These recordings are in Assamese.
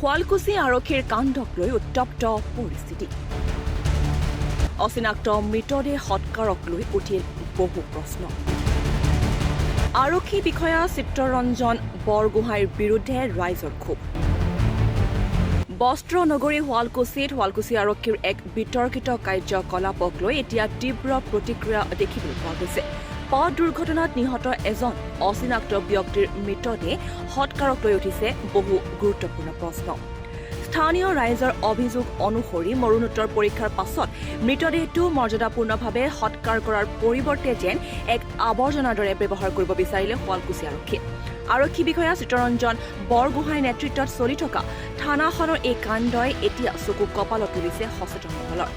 শুৱালকুছি আৰক্ষীৰ কাণ্ডক লৈ উত্তপ্ত পৰিস্থিতি। অচিনাক্ত মৃতদেহ সৎকাৰক লৈ উঠিল বহু প্ৰশ্ন। আৰক্ষী বিষয়া চিত্ৰৰঞ্জন বৰগোহাঁইৰ বিৰুদ্ধে ৰাইজৰ ক্ষোভ। বস্ত্ৰ নগৰী শুৱালকুছি আৰক্ষীৰ এক বিতৰ্কিত কাৰ্যকলাপক লৈ এতিয়া তীব্ৰ প্ৰতিক্ৰিয়া দেখিবলৈ পোৱা গৈছে। পথ দুৰ্ঘটনাত নিহত এজন অচিনাক্ত ব্যক্তিৰ মৃতদেহ সৎকাৰক লৈ উঠিছে বহু গুৰুত্বপূৰ্ণ প্ৰশ্ন। স্থানীয় ৰাইজৰ অভিযোগ অনুসৰি মৰণোত্তৰ পৰীক্ষাৰ পাছত মৃতদেহটো মৰ্যাদাপূৰ্ণভাৱে সৎকাৰ কৰাৰ পৰিৱৰ্তে যেন এক আৱৰ্জনাৰ দৰে ব্যৱহাৰ কৰিব বিচাৰিলে শুৱালকুছি আৰক্ষীয়ে। আৰক্ষী বিষয়া চিত্ৰৰঞ্জন বৰগোহাঁইৰ নেতৃত্বত চলি থকা থানাখনৰ এই কাণ্ডই এতিয়া চকু কপালত তুলিছে সচেতন মহলৰ।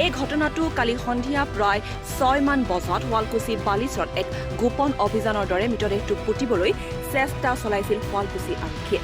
এই ঘটনাটো কালি সন্ধিয়া প্ৰায় 6মান বজাত শুৱালকুছি বালিচৰত এক গোপন অভিযানৰ দৰে মৃতদেহটো পুতিবলৈ চেষ্টা চলাইছিল শুৱালকুছি আৰক্ষীয়ে।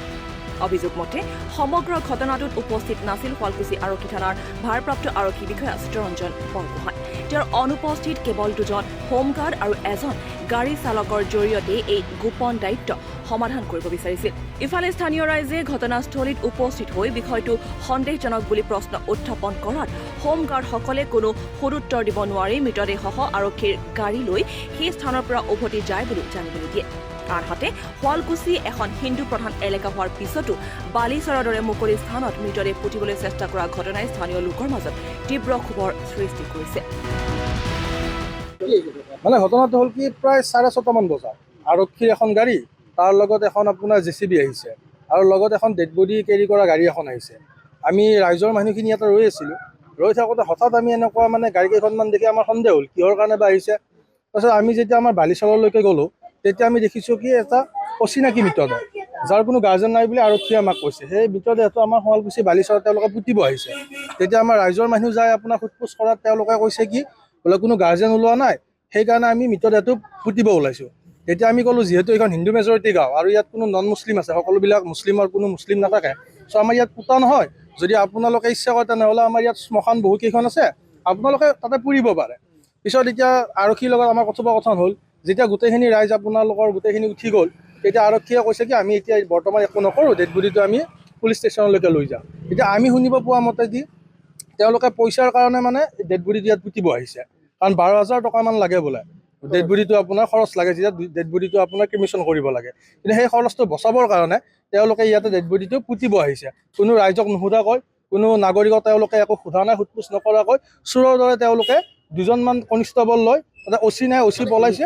অভিযোগ মতে সমগ্ৰ ঘটনাটোত উপস্থিত নাছিল শুৱালকুছি আৰক্ষী থানাৰ ভাৰপ্ৰাপ্ত আৰক্ষী বিষয়া চিত্ৰৰঞ্জন বৰগোহাঁই। তেওঁৰ অনুপস্থিত কেৱল 2জন হোমগাৰ্ড আৰু এজন গাড়ী চালকৰ জৰিয়তে এই গোপন দায়িত্ব সমাধান কৰিব বিচাৰিছিল। ইফালে স্থানীয় ৰাইজে ঘটনাস্থলীত উপস্থিত হৈ বিষয়টো সন্দেহজনক বুলি প্ৰশ্ন উত্থাপন কৰাত হোমগাৰ্ডসকলে কোনো সদুত্তৰ দিব নোৱাৰি মৃতদেহসহ আৰক্ষীৰ গাড়ী লৈ সেই স্থানৰ পৰা উভতি যায় বুলি জানিবলৈ দিয়ে। আনহাতে শুৱালকুছি এখন হিন্দু প্ৰধান এলেকা হোৱাৰ পিছতো বালিচৰৰ দৰে মুকলি স্থানত মৃতদেহ পুতিবলৈ চেষ্টা কৰা ঘটনাই স্থানীয় লোকৰ মাজত তীব্ৰ ক্ষোভৰ সৃষ্টি কৰিছে। মানে ঘটনাটো হ'ল কি, প্ৰায় 6:30মান বজাত আৰক্ষীৰ এখন গাড়ী, তাৰ লগত এখন আপোনাৰ JCB আহিছে আৰু লগত এখন ডেড বডি কেৰি কৰা গাড়ী এখন আহিছে। আমি ৰাইজৰ মানুহখিনি ইয়াতে ৰৈ আছিলোঁ। ৰৈ থাকোঁতে হঠাৎ আমি এনেকুৱা মানে গাড়ীকেইখনমান দেখি আমাৰ সন্দেহ হ'ল কিহৰ কাৰণে বা আহিছে। তাৰপিছত আমি যেতিয়া আমাৰ বালিচৰলৈকে গ'লোঁ তেতিয়া আমি দেখিছোঁ কি এটা অচিনাকি মৃতদেহ, যাৰ কোনো গাৰ্জেন নাই বুলি আৰক্ষীয়ে আমাক কৈছে। সেই মৃতদেহটো আমাৰ শুৱালকুছি বালিচৰত তেওঁলোকে পুতিব আহিছে। তেতিয়া আমাৰ ৰাইজৰ মানুহ যায় আপোনাৰ সোধ-পোছ কৰাত তেওঁলোকে কৈছে কি বোলে কোনো গাৰ্জেন ওলোৱা নাই, সেইকাৰণে আমি মৃতদেহটো পুতিব ওলাইছোঁ। তেতিয়া আমি ক'লোঁ যিহেতু এইখন হিন্দু মেজৰিটি গাঁও আৰু ইয়াত কোনো নন মুছলিম আছে, সকলোবিলাক মুছলিমৰ কোনো মুছলিম নাথাকে, চ' আমাৰ ইয়াত পুতা নহয়। যদি আপোনালোকে ইচ্ছা কৰে তেনেহ'লে আমাৰ ইয়াত শ্মশান বহুকেইখন আছে, আপোনালোকে তাতে পুৰিব পাৰে। পিছত এতিয়া আৰক্ষীৰ লগত আমাৰ কথোপকথন হ'ল। যেতিয়া গোটেইখিনি ৰাইজ আপোনালোকৰ গোটেইখিনি উঠি গ'ল তেতিয়া আৰক্ষীয়ে কৈছে কি আমি এতিয়া বৰ্তমান একো নকৰোঁ, ডেড বডিটো আমি পুলিচ ষ্টেচনলৈকে লৈ যাম। এতিয়া আমি শুনিব পোৱা মতে দি তেওঁলোকে পইচাৰ কাৰণে মানে ডেড বডিটো ইয়াত পুতিব আহিছে, কাৰণ 12,000 টকামান লাগে বোলে। ডেড বডিটো আপোনাৰ খৰচ লাগে, যেতিয়া ডেড বডিটো আপোনাৰ ক্ৰিমেশ্যন কৰিব লাগে। কিন্তু সেই খৰচটো বচাবৰ কাৰণে তেওঁলোকে ইয়াতে ডেড বডিটো পুতিব আহিছে। কোনো ৰাইজক নুসুধাকৈ, কোনো নাগৰিকক তেওঁলোকে একো সোধা নাই, সোধ-পোছ নকৰাকৈ চোৰৰ দৰে তেওঁলোকে 2জনমান কনিষ্টেবল লৈ তাতে OC নাই, OC পলাইছে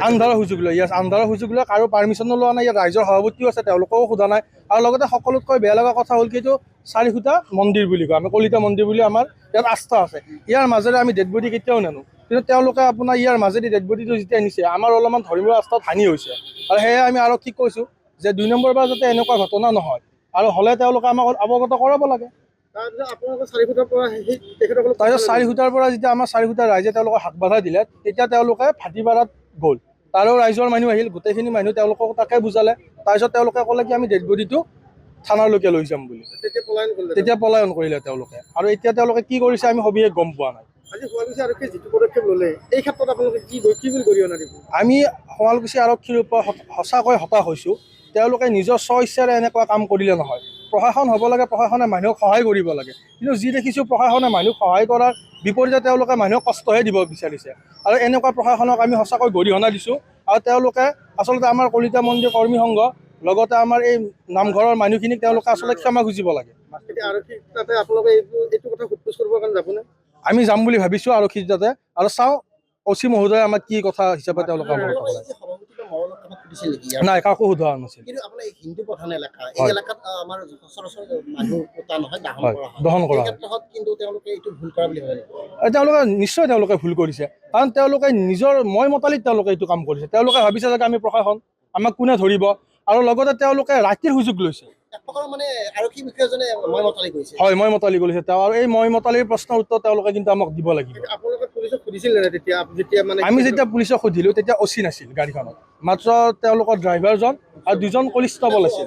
আন্ধাৰৰ সুযোগ লৈ। আন্ধাৰৰ সুযোগ লৈ কাৰো পাৰ্মিশ্যনো লোৱা নাই। ইয়াত ৰাইজৰ সভাপতিও আছে, তেওঁলোকেও সোধা নাই। আৰু লগতে সকলোতকৈ বেয়া লগা কথা হ'ল কি এইটো 4খুঁটা মন্দিৰ বুলি কয়, আমি কলিতা মন্দিৰ বুলি আমাৰ ইয়াত আস্থা আছে। ইয়াৰ মাজেৰে আমি ডেড বডি কেতিয়াও নানো, কিন্তু তেওঁলোকে আপোনাৰ ইয়াৰ মাজেদি ডেড বডিটো যেতিয়া নিছে আমাৰ অলপমান ধৰ্মীয় আস্থাত হানি হৈছে। আৰু সেয়ে আমি আৰক্ষীক কৈছোঁ যে 2 নম্বৰবাৰ যাতে এনেকুৱা ঘটনা নহয়, আৰু হ'লে তেওঁলোকে আমাক অৱগত কৰাব লাগে। তাৰপিছত 4খুঁটাৰ পৰা যেতিয়া আমাৰ 4খুঁটাৰ ৰাইজে তেওঁলোকক হাক বাধা দিলে তেতিয়া তেওঁলোকে ভাটিপাৰাত গ'ল। তাৰো ৰাইজৰ মানুহ আহিল, গোটেইখিনি মানুহ তেওঁলোকক তাকে বুজালে। তাৰপিছত তেওঁলোকে ক'লে কি আমি ডেড বডিটো থানালৈকে লৈ যাম বুলি। তেতিয়া পলায়ন কৰিলে তেওঁলোকে। আৰু এতিয়া তেওঁলোকে কি কৰিছে আমি সবিশেষ গম পোৱা নাই। আজি শুৱালকুছি আৰক্ষীয়ে যিটো পদক্ষেপ ল'লে এই ক্ষেত্ৰত আপোনালোকে কি বুলি গৰিহণা দিব? আমি শুৱালকুছি আৰক্ষীৰ ওপৰত সঁচাকৈ হতাশ হৈছোঁ। তেওঁলোকে নিজৰ স্ব-ইচ্ছাৰে এনেকুৱা কাম কৰিলে নহয়। প্ৰশাসন হ'ব লাগে, প্ৰশাসনে মানুহক সহায় কৰিব লাগে, কিন্তু যি দেখিছোঁ প্ৰশাসনে মানুহক সহায় কৰাৰ বিপৰীতে তেওঁলোকে মানুহক কষ্টহে দিব বিচাৰিছে। আৰু এনেকুৱা প্ৰশাসনক আমি সঁচাকৈ গৰিহণা দিছোঁ। আৰু তেওঁলোকে আচলতে আমাৰ কলিতা মন্দিৰ কৰ্মী সংঘ লগতে আমাৰ এই নামঘৰৰ মানুহখিনিক তেওঁলোকে আচলতে ক্ষমা খুজিব লাগে। আমি যাম বুলি ভাবিছোঁ আৰক্ষীৰ তাতে, আৰু চাওঁ OC মহোদয়ে আমাক কি কথা হিচাপে তেওঁলোকে নাই, কাকো সোধা নাছিল। দহন কৰা তেওঁলোকে নিশ্চয় তেওঁলোকে ভুল কৰিছে, কাৰণ তেওঁলোকে নিজৰ মই মতালিত তেওঁলোকে এইটো কাম কৰিছে। তেওঁলোকে ভাবিছে যে আমি প্ৰশাসন, আমাক কোনে ধৰিব, আৰু লগতে তেওঁলোকে ৰাতিৰ সুযোগ লৈছে। হয়, মই মতালি কৰিছে তেওঁ, আৰু এই মই মতালিৰ প্ৰশ্নৰ উত্তৰ তেওঁলোকে কিন্তু আমাক দিব লাগিব। আমি যেতিয়া পুলিচক সুধিলোঁ তেতিয়া OC নাছিল গাড়ীখনত। মাত্ৰ তেওঁলোকৰ ড্ৰাইভাৰজন আৰু দুজন কনিষ্টেবল আছিল,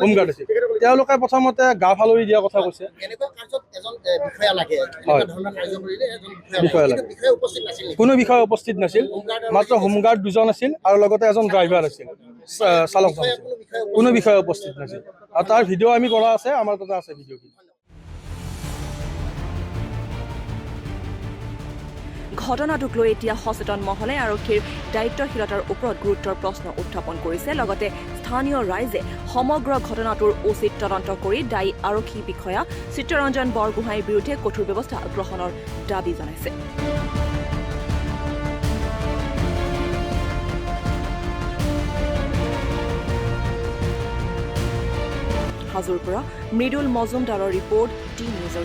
হোমগাৰ্ড আছিল। তেওঁলোকে প্ৰথমতে গা ফালৰি দিয়াৰ কথা কৈছে। বিষয়া লাগে, কোনো বিষয়া উপস্থিত নাছিল, মাত্ৰ হোমগাৰ্ড দুজন আছিল আৰু লগতে এজন ড্ৰাইভাৰ আছিল, চালকজন আছিল, কোনো বিষয়া উপস্থিত নাছিল। আৰু তাৰ ভিডিঅ' আমি কৰা আছে, আমাৰ তাতে আছে ভিডিঅ'খিনি। ঘটনাটোক লৈ এতিয়া সচেতন মহলে আৰক্ষীৰ দায়িত্বশীলতাৰ ওপৰত গুৰুত্বৰ প্ৰশ্ন উত্থাপন কৰিছে। লগতে স্থানীয় ৰাইজে সমগ্ৰ ঘটনাটোৰ উচিত তদন্ত কৰি দায়ী আৰক্ষী বিষয়া চিত্তৰঞ্জন বৰগোহাঁইৰ বিৰুদ্ধে কঠোৰ ব্যৱস্থা গ্ৰহণৰ দাবী জনাইছে। হাজোৰ পৰা মৃদুল মজুমদাৰৰ ৰিপৰ্ট, টি নিউজ।